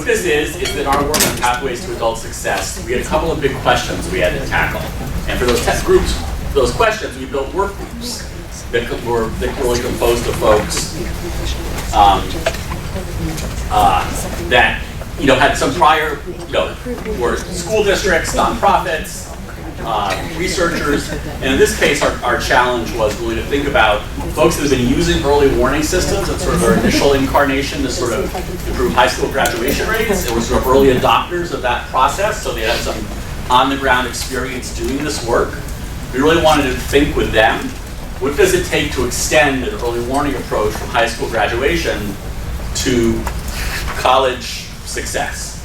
what this is that our work on Pathways to Adult Success, we had a couple of big questions we had to tackle. And for those test groups, those questions, we built work groups that were really composed of folks that had some prior, were school districts, nonprofits, researchers, and in this case, our challenge was really to think about folks that have been using early warning systems as sort of their initial incarnation to sort of improve high school graduation rates, and were sort of early adopters of that process, so they had some on-the-ground experience doing this work. We really wanted to think with them, what does it take to extend an early warning approach from high school graduation to college success?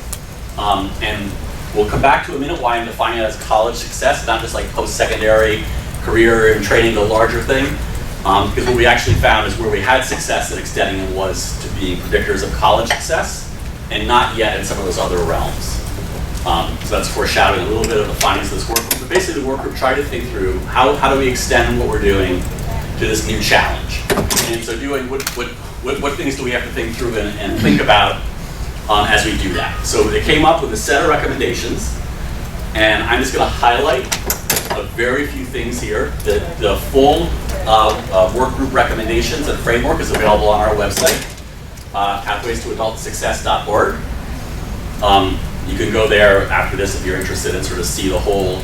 And we'll come back to in a minute why I'm defining it as college success, not just like post-secondary career and training, the larger thing. Because what we actually found is where we had success in extending it was to be predictors of college success, and not yet in some of those other realms. So that's foreshadowing a little bit of the findings of this work group. But basically the work group tried to think through how do we extend what we're doing to this new challenge. And so doing what things do we have to think through and think about as we do that. So they came up with a set of recommendations, and I'm just going to highlight a very few things here. The full work group recommendations and framework is available on our website, pathwaystoadultsuccess.org. You can go there after this if you're interested and sort of see the whole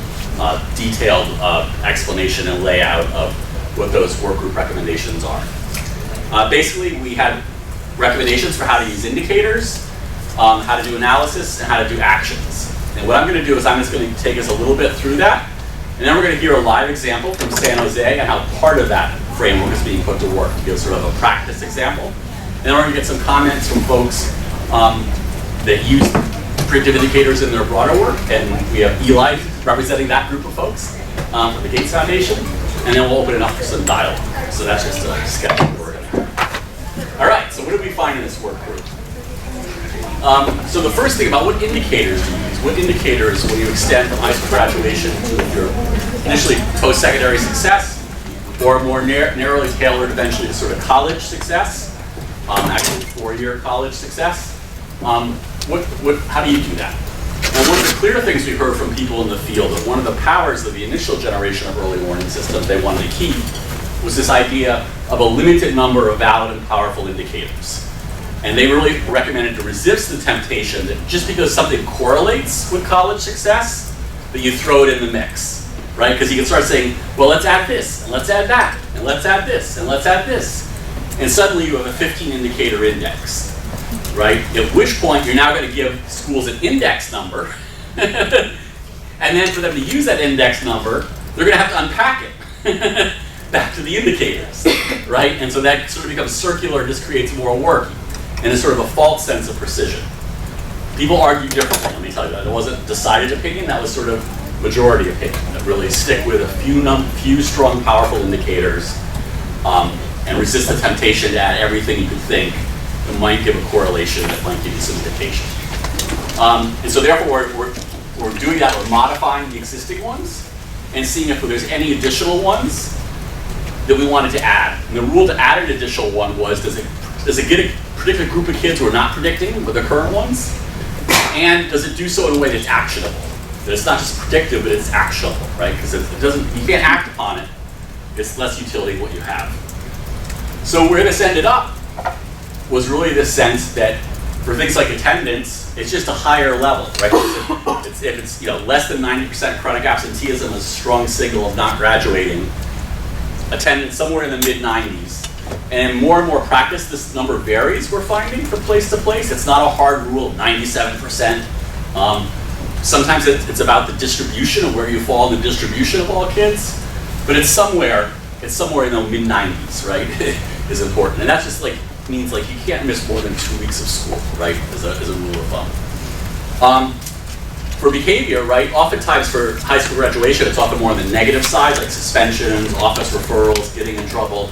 detailed explanation and layout of what those work group recommendations are. Basically, we had recommendations for how to use indicators, how to do analysis, and how to do actions. And what I'm going to do is I'm just going to take us a little bit through that, and then we're going to hear a live example from San Jose and how part of that framework is being put to work, give sort of a practice example. And then we're going to get some comments from folks that use predictive indicators in their broader work, and we have Eli representing that group of folks from the Gates Foundation, and then we'll open it up for some dialogue. So that's just a sketch of what we're going to do. All right, so what did we find in this work group? So the first thing about what indicators do you use? What indicators will you extend from high school graduation to your initially post-secondary success, or more narrowly tailored eventually to sort of college success, actually 4-year college success? How do you do that? Well, one of the clear things we heard from people in the field, that one of the powers of the initial generation of early warning systems they wanted to keep was this idea of a limited number of valid and powerful indicators. And they really recommended to resist the temptation that just because something correlates with college success, that you throw it in the mix, right? Because you can start saying, well, let's add this, and let's add that, and let's add this, and let's add this. And suddenly you have a 15 indicator index, right? At which point you're now going to give schools an index number, and then for them to use that index number, they're going to have to unpack it back to the indicators, right? And so that sort of becomes circular, just creates more work. And it's sort of a false sense of precision. People argue differently, let me tell you that. It wasn't decided opinion, that was sort of majority opinion, that really stick with a few strong, powerful indicators and resist the temptation to add everything you could think that might give a correlation, that might give you some indication. And so therefore, we're doing that, we're modifying the existing ones and seeing if there's any additional ones that we wanted to add. And the rule to add an additional one was, does it get a particular group of kids who are not predicting with the current ones? And does it do so in a way that's actionable? That it's not just predictive, but it's actionable, right? Because it doesn't, you can't act upon it. It's less utility what you have. So where this ended up was really the sense that for things like attendance, it's just a higher level, right? If it's less than 90% chronic absenteeism is a strong signal of not graduating, attendance somewhere in the mid-90s. And more practice, this number varies, we're finding, from place to place. It's not a hard rule, 97%. Sometimes it's about the distribution of where you fall in the distribution of all kids, but it's somewhere in the mid-90s, right, is important. And that just means you can't miss more than 2 weeks of school, right, as a rule of thumb. For behavior, right, oftentimes for high school graduation, it's often more on the negative side, like suspensions, office referrals, getting in trouble.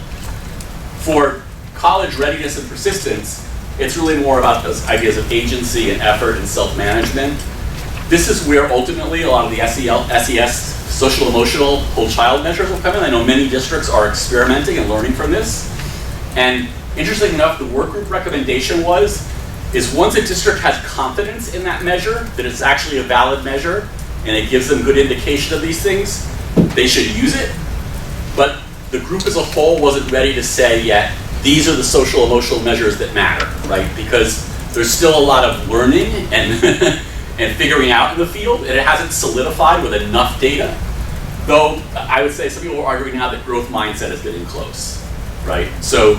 For college readiness and persistence, it's really more about those ideas of agency and effort and self-management. This is where ultimately a lot of the SES, social emotional whole child measures will come in. I know many districts are experimenting and learning from this. And interestingly enough, the work group recommendation was, is once a district has confidence in that measure, that it's actually a valid measure, and it gives them good indication of these things, they should use it. But the group as a whole wasn't ready to say yet, these are the social emotional measures that matter, right? Because there's still a lot of learning and, and figuring out in the field, and it hasn't solidified with enough data. Though I would say some people are arguing now that growth mindset is getting close, right? So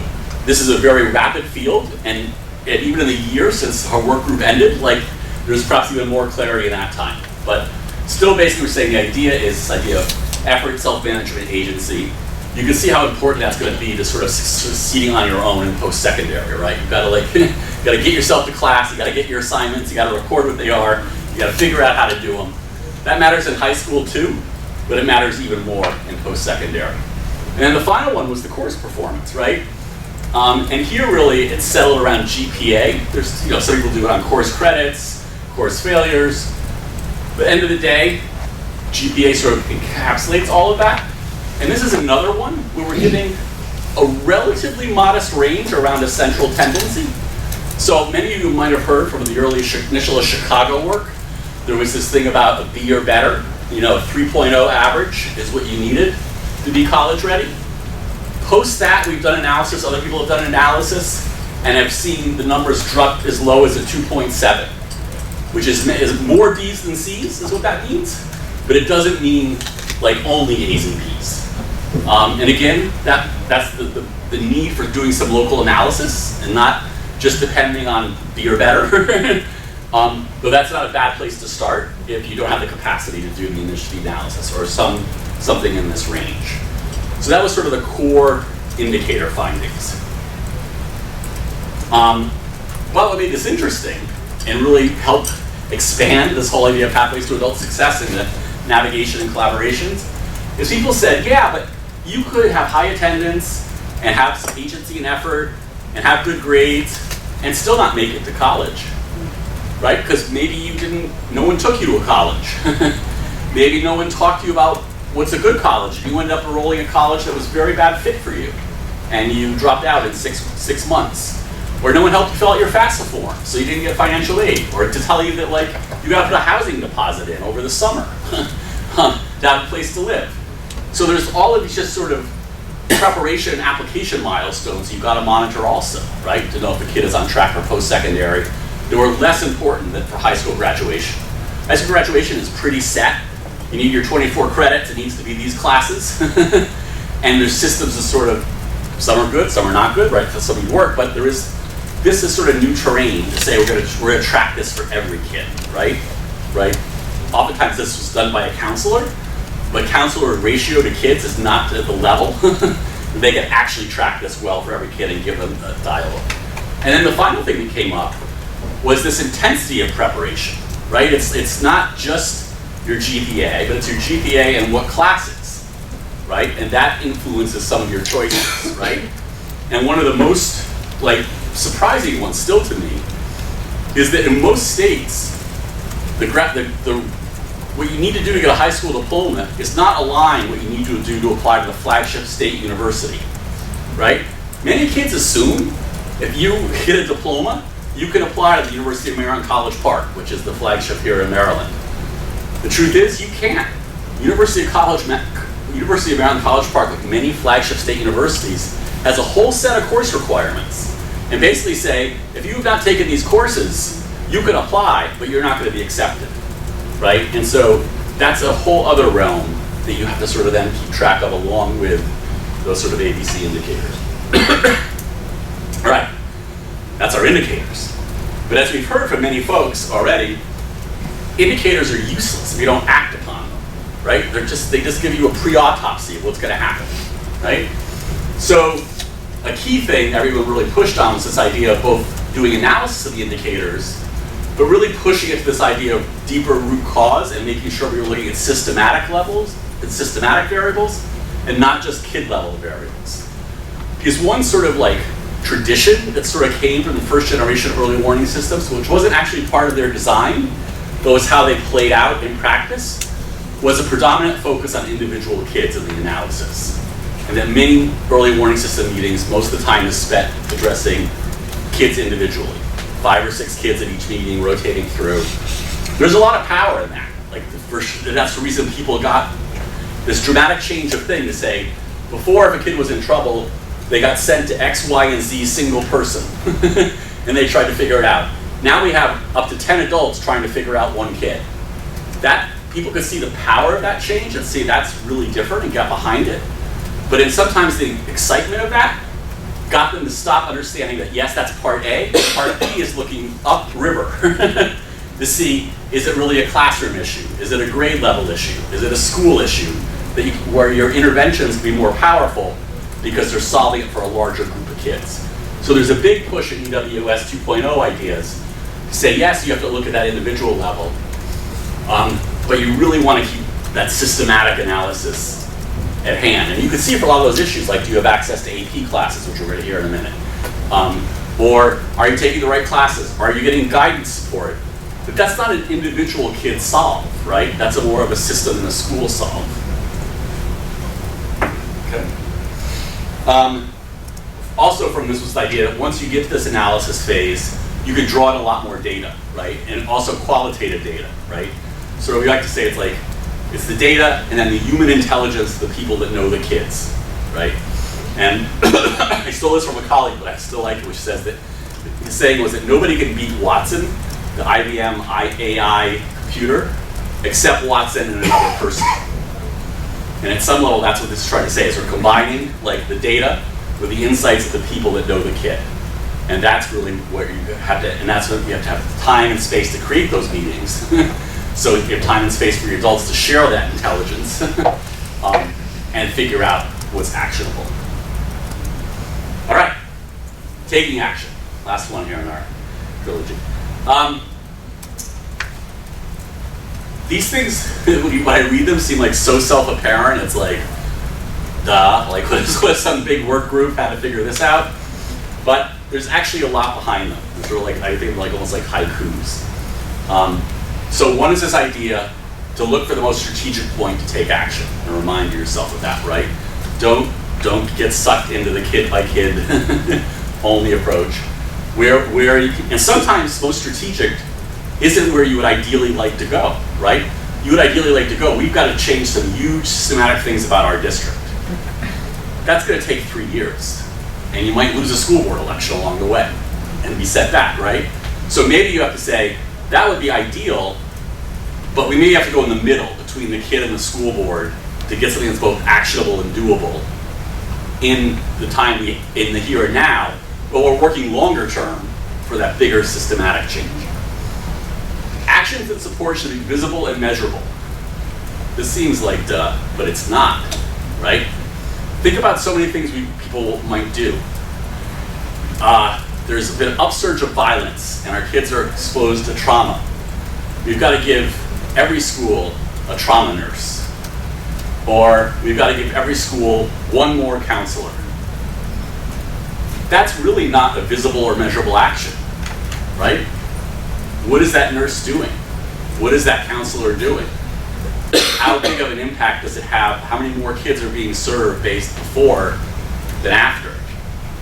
this is a very rapid field, and even in the year since our work group ended, like there's perhaps even more clarity in that time. But still basically we're saying the idea is this idea of effort, self-management, agency. You can see how important that's going to be to sort of succeeding on your own in post-secondary, right? You've got to like, you got to get yourself to class, you got to get your assignments, you got to record what they are, you got to figure out how to do them. That matters in high school too, but it matters even more in post-secondary. And then the final one was the course performance, right? And here really it's settled around GPA. There's, some people do it on course credits, course failures. But at the end of the day, GPA sort of encapsulates all of that. And this is another one where we're giving a relatively modest range around a central tendency. So many of you might have heard from the early initial Chicago work, there was this thing about a B or better. A 3.0 average is what you needed to be college ready. Post that, we've done analysis, other people have done analysis, and have seen the numbers drop as low as a 2.7, which is more D's than C's, is what that means. But it doesn't mean like only A's and B's. And again, that's the need for doing some local analysis and not just depending on B or better. Though that's not a bad place to start if you don't have the capacity to do the initial analysis or something in this range. So that was sort of the core indicator findings. What made this interesting and really helped expand this whole idea of pathways to adult success into navigation and collaborations is people said, yeah, but you could have high attendance and have some agency and effort and have good grades and still not make it to college, right? Because maybe no one took you to a college. Maybe no one talked to you about what's a good college. You ended up enrolling in a college that was a very bad fit for you and you dropped out in six months. Or no one helped you fill out your FAFSA form, so you didn't get financial aid. Or to tell you that like you got to put a housing deposit in over the summer to have a place to live. So there's all of these just sort of preparation and application milestones you've got to monitor also, right? To know if the kid is on track for post-secondary. They were less important than for high school graduation. High school graduation is pretty set. You need your 24 credits, it needs to be these classes. And there's systems of sort of, some are good, some are not good, right? Some of you work, but this is sort of new terrain to say we're gonna track this for every kid, right? Oftentimes this was done by a counselor, but counselor ratio to kids is not at the level they can actually track this well for every kid and give them a dialogue. And then the final thing that came up was this intensity of preparation, right? It's not just your GPA, but it's your GPA and what classes, right? And that influences some of your choices, right? And one of the most surprising ones still to me is that in most states, what you need to do to get a high school diploma is not align what you need to do to apply to the flagship state university, right? Many kids assume if you get a diploma, you can apply to the University of Maryland College Park, which is the flagship here in Maryland. The truth is, you can't. University of Maryland College Park, like many flagship state universities, has a whole set of course requirements. And basically say, if you have not taken these courses, you can apply, but you're not going to be accepted, right? And so that's a whole other realm that you have to sort of then keep track of along with those sort of ABC indicators. All right, that's our indicators. But as we've heard from many folks already, indicators are useless if you don't act upon them, right? They just give you a pre-autopsy of what's going to happen, right? So a key thing everyone really pushed on was this idea of both doing analysis of the indicators, but really pushing it to this idea of deeper root cause and making sure we were looking at systematic levels and systematic variables and not just kid level variables. Because one sort of tradition that sort of came from the first generation of early warning systems, which wasn't actually part of their design, but was how they played out in practice, was a predominant focus on individual kids in the analysis. And that many early warning system meetings, most of the time is spent addressing kids individually. 5 or 6 kids at each meeting rotating through. There's a lot of power in that. Like, that's the reason people got this dramatic change of thing to say, before if a kid was in trouble, they got sent to X, Y, and Z single person, and they tried to figure it out. Now we have up to 10 adults trying to figure out one kid. That, people could see the power of that change and see that's really different and get behind it. But in sometimes the excitement of that got them to stop understanding that yes, that's part A. Part B is looking upriver to see, is it really a classroom issue? Is it a grade level issue? Is it a school issue that where your interventions can be more powerful because they're solving it for a larger group of kids? So there's a big push in EWS 2.0 ideas to say yes, you have to look at that individual level, but you really want to keep that systematic analysis at hand. And you can see for a lot of those issues, like do you have access to AP classes, which we're going to hear in a minute, or are you taking the right classes? Are you getting guidance support? But that's not an individual kid solve, right? That's a more of a system and a school solve. Okay. Also from this was the idea that once you get to this analysis phase, you can draw in a lot more data, right? And also qualitative data, right? So we like to say it's the data and then the human intelligence of the people that know the kids, right? And I stole this from a colleague, but I still like it, which says that his saying was that nobody can beat Watson, the IBM AI computer, except Watson and another person. And at some level, that's what this is trying to say, is we're combining like the data with the insights of the people that know the kid. And that's really where you have to, and that's what you have to have time and space to create those meetings. So you have time and space for your adults to share that intelligence and figure out what's actionable. All right, taking action. Last one here in our trilogy. These things, when I read them, seem like so self-apparent. It's like, duh, like what some big work group had to figure this out. But there's actually a lot behind them. These are like, I think, like almost like haikus. So one is this idea to look for the most strategic point to take action and remind yourself of that, right? Don't get sucked into the kid by kid only approach. Where you can, and sometimes most strategic isn't where you would ideally like to go, right? You would ideally like to go, we've got to change some huge systematic things about our district. That's going to take 3 years. And you might lose a school board election along the way and be set back, right? So maybe you have to say, that would be ideal, but we maybe have to go in the middle between the kid and the school board to get something that's both actionable and doable in the time in the here and now, but we're working longer term for that bigger systematic change. Actions that support should be visible and measurable. This seems like duh, but it's not, right? Think about so many things people might do. There's been an upsurge of violence and our kids are exposed to trauma. We've got to give every school a trauma nurse. Or we've got to give every school one more counselor. That's really not a visible or measurable action, right? What is that nurse doing? What is that counselor doing? How big of an impact does it have? How many more kids are being served based before than after?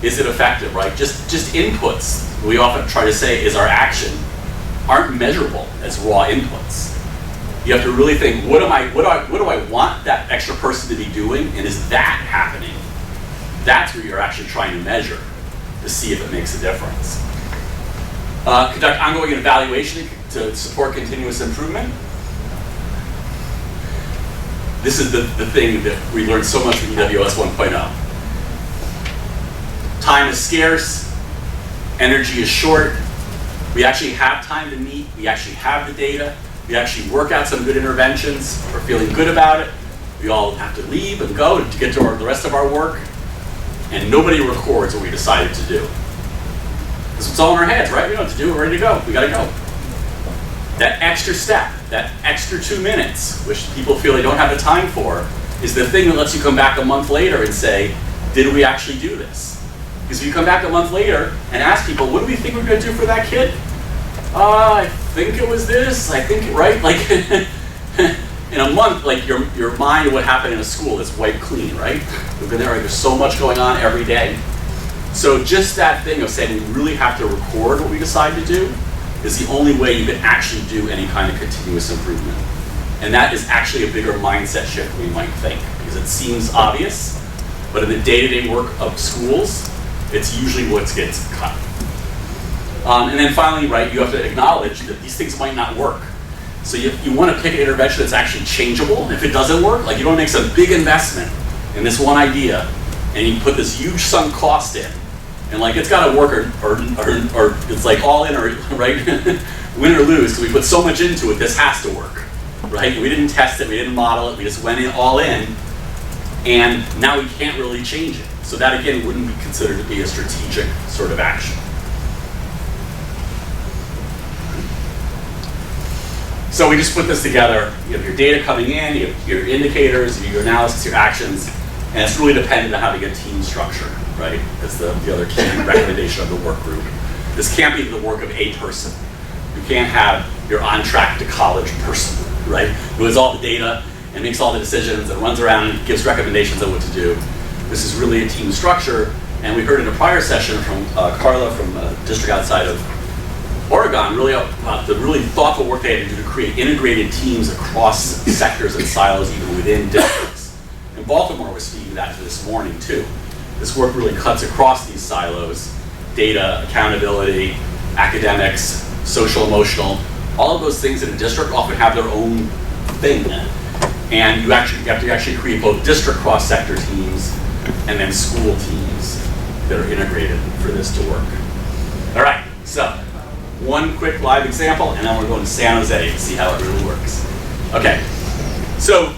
Is it effective, right? Just inputs, we often try to say is our action, aren't measurable as raw inputs. You have to really think, what do I want that extra person to be doing, and is that happening? That's where you're actually trying to measure to see if it makes a difference. Conduct ongoing evaluation to support continuous improvement. This is the thing that we learned so much from EWS 1.0. Time is scarce, energy is short, we actually have time to meet, we actually have the data, we actually work out some good interventions, we're feeling good about it, we all have to leave and go to get to the rest of our work, and nobody records what we decided to do. Because it's all in our heads, right? We know what to do, we're ready to go, we gotta go. That extra step, that extra 2 minutes, which people feel they don't have the time for, is the thing that lets you come back a month later and say, did we actually do this? Because if you come back a month later and ask people, what do we think we're going to do for that kid? I think it was this, I think, right? Like, in a month, like your mind of what happened in a school is wiped clean, right? We've been there, like, there's so much going on every day. So just that thing of saying we really have to record what we decide to do is the only way you can actually do any kind of continuous improvement. And that is actually a bigger mindset shift than we might think, because it seems obvious, but in the day-to-day work of schools, it's usually what gets cut. And then finally, right, you have to acknowledge that these things might not work. So you want to pick an intervention that's actually changeable. And if it doesn't work, like you don't make some big investment in this one idea, and you put this huge sunk cost in, and like it's got to work or it's like all in or right, win or lose, because we put so much into it, this has to work, right? We didn't test it, we didn't model it, we just went in all in, and now we can't really change it. So that again wouldn't be considered to be a strategic sort of action. So we just put this together. You have your data coming in, you have your indicators, your analysis, your actions, and it's really dependent on having a team structure, right? That's the other key recommendation of the work group. This can't be the work of a person. You can't have your on track to college person, right? Who has all the data and makes all the decisions and runs around and gives recommendations on what to do. This is really a team structure, and we heard in a prior session from Carla from a district outside of Oregon, really about the really thoughtful work they had to do to create integrated teams across sectors and silos, even within districts. And Baltimore was speaking that to this morning too. This work really cuts across these silos: data, accountability, academics, social, emotional. All of those things in a district often have their own thing. And you have to actually create both district cross-sector teams and then school teams that are integrated for this to work. All right, so one quick live example, and then we're going to San Jose to see how it really works. Okay, so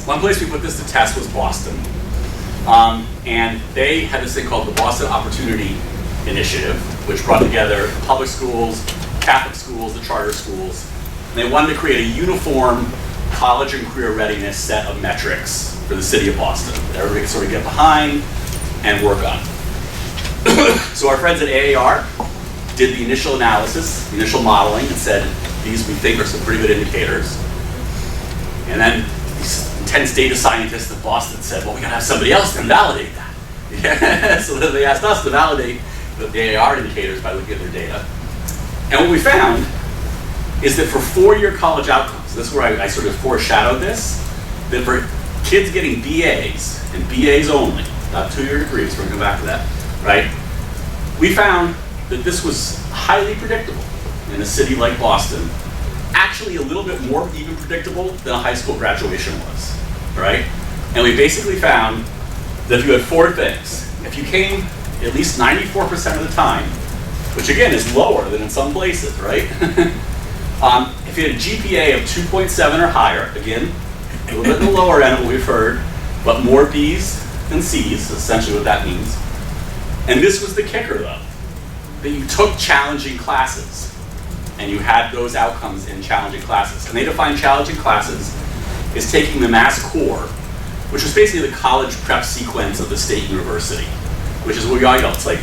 one place we put this to test was Boston. And they had this thing called the Boston Opportunity Initiative, which brought together public schools, Catholic schools, the charter schools. And they wanted to create a uniform college and career readiness set of metrics for the city of Boston that everybody could sort of get behind and work on. So our friends at AAR did the initial analysis, the initial modeling, and said, these we think are some pretty good indicators. And then these intense data scientists at Boston said, well, we gotta have somebody else then validate that. Yeah. So then they asked us to validate the AAR indicators by looking at their data. And what we found is that for 4-year college outcomes, this is where I sort of foreshadowed this, that for kids getting BAs, and BAs only, not 2-year degrees, we're gonna come back to that, right? We found that this was highly predictable in a city like Boston, actually a little bit more even predictable than a high school graduation was, right? And we basically found that if you had 4 things, if you came at least 94% of the time, which again is lower than in some places, right? If you had a GPA of 2.7 or higher, again, a little bit in the lower end of what we've heard, but more B's than C's, essentially what that means. And this was the kicker though, that you took challenging classes and you had those outcomes in challenging classes. And they define challenging classes as taking the mass core, which is basically the college prep sequence of the state university, which is what we all know. It's like,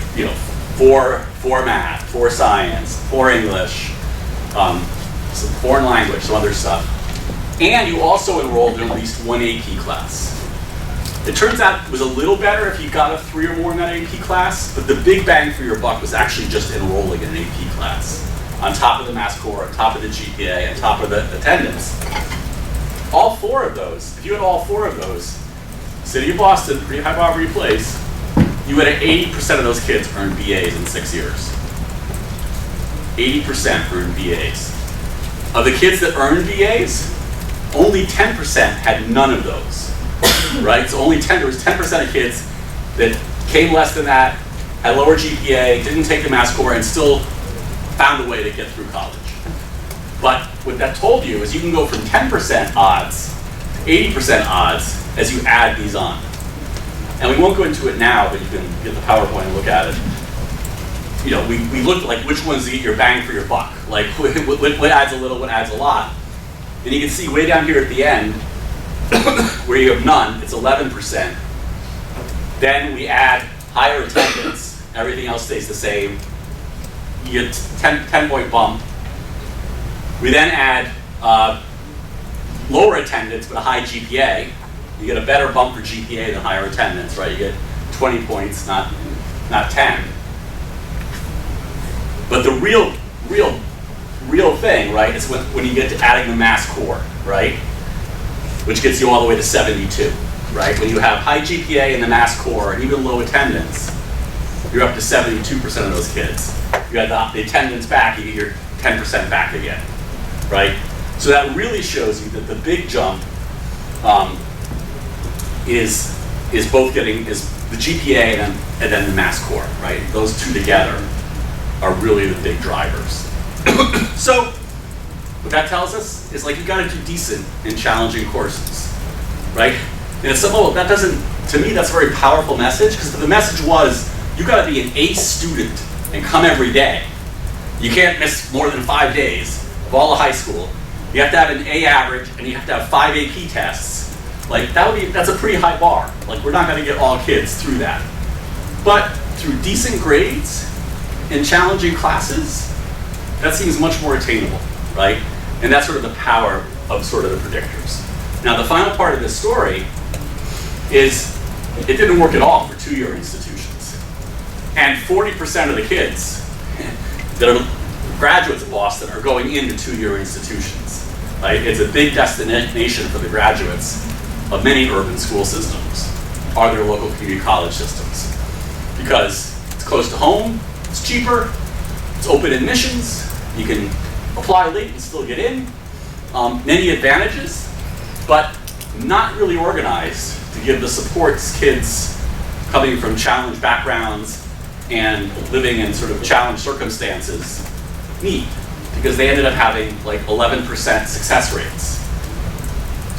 4 math, 4 science, 4 English, some foreign language, some other stuff. And you also enrolled in at least 1 AP class. It turns out it was a little better if you got a 3 or more in that AP class, but the big bang for your buck was actually just enrolling in an AP class, on top of the mass core, on top of the GPA, on top of the attendance. All 4 of those, if you had all 4 of those, City of Boston, pretty high poverty place, you had 80% of those kids earn BAs in 6 years. 80% earned BAs. Of the kids that earned BAs, only 10% had none of those, right? So there was 10% of kids that came less than that, had lower GPA, didn't take the mass core, and still found a way to get through college. But what that told you is you can go from 10% odds to 80% odds as you add these on. And we won't go into it now, but you can get the PowerPoint and look at it. We looked at like which ones get your bang for your buck. Like what adds a little, what adds a lot. And you can see way down here at the end, where you have none, it's 11%. Then we add higher attendance, everything else stays the same. You get 10-point bump. We then add lower attendance but a high GPA. You get a better bump for GPA than higher attendance, right? You get 20 points, not not 10. But the real thing, right, is when you get to adding the mass core, right, which gets you all the way to 72, right? When you have high GPA in the mass core and even low attendance, you're up to 72% of those kids. You add the attendance back, you get your 10% back again, right? So that really shows you that the big jump is the GPA and then the mass core, right? Those two together are really the big drivers. So what that tells us is, like, you got to do decent in challenging courses, right? And at some level, that doesn't, to me, that's a very powerful message, because the message was, you got to be an A student and come every day. You can't miss more than 5 days of all of high school. You have to have an A average, and you have to have 5 AP tests. Like, that's a pretty high bar. Like, we're not going to get all kids through that. But through decent grades in challenging classes, that seems much more attainable, right? And that's sort of the power of sort of the predictors. Now, the final part of this story is it didn't work at all for two-year institutions. And 40% of the kids that are graduates of Boston are going into two-year institutions, right? It's a big destination for the graduates of many urban school systems, are their local community college systems. Because it's close to home, it's cheaper, it's open admissions, you can apply late and still get in. Many advantages, but not really organized to give the supports kids coming from challenged backgrounds and living in sort of challenged circumstances need, because they ended up having like 11% success rates.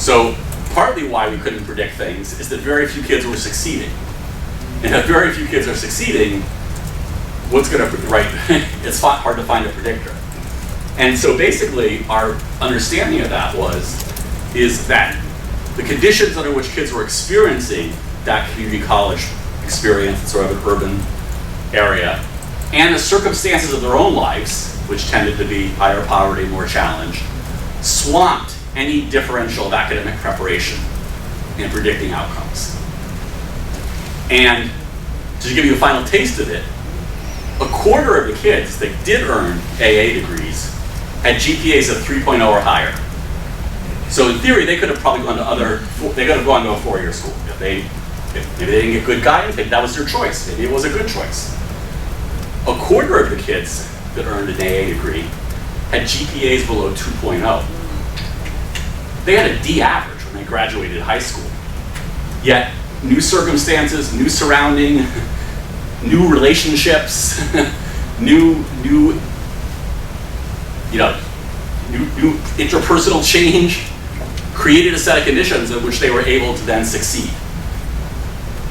So partly why we couldn't predict things is that very few kids were succeeding. And if very few kids are succeeding, what's going to, right, it's hard to find a predictor. And so basically our understanding of that is that the conditions under which kids were experiencing that community college experience in sort of an urban area, and the circumstances of their own lives, which tended to be higher poverty, more challenged, swamped any differential of academic preparation in predicting outcomes. And to give you a final taste of it, a quarter of the kids that did earn AA degrees had GPAs of 3.0 or higher. So in theory, they could have probably gone to they could have gone to a four-year school. If maybe they didn't get good guidance, maybe that was their choice. Maybe it was a good choice. A quarter of the kids that earned an AA degree had GPAs below 2.0. They had a D average when they graduated high school. Yet, new circumstances, new surrounding, new relationships, new interpersonal change created a set of conditions in which they were able to then succeed.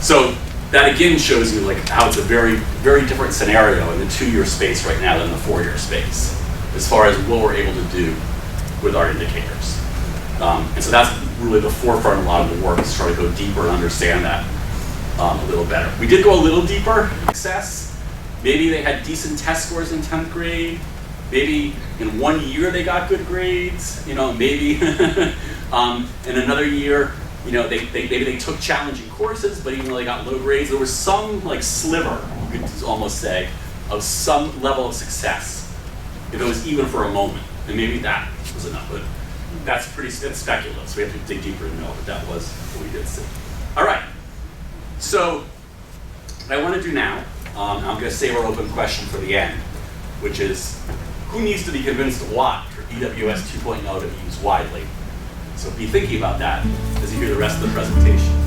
So that again shows you like how it's a very, very different scenario in the two-year space right now than the four-year space, as far as what we're able to do with our indicators. And so that's really the forefront of a lot of the work, is try to go deeper and understand that a little better. We did go a little deeper in success. Maybe they had decent test scores in 10th grade. Maybe in 1 year they got good grades. Maybe in another year, maybe they took challenging courses, but even though they got low grades, there was some like sliver, you could almost say, of some level of success, if it was even for a moment. And maybe that was enough, but that's speculative, so we have to dig deeper to know, but that was what we did see. All right, so what I want to do now, I'm going to save our open question for the end, which is, who needs to be convinced of what for EWS 2.0 to be used widely? So be thinking about that as you hear the rest of the presentation.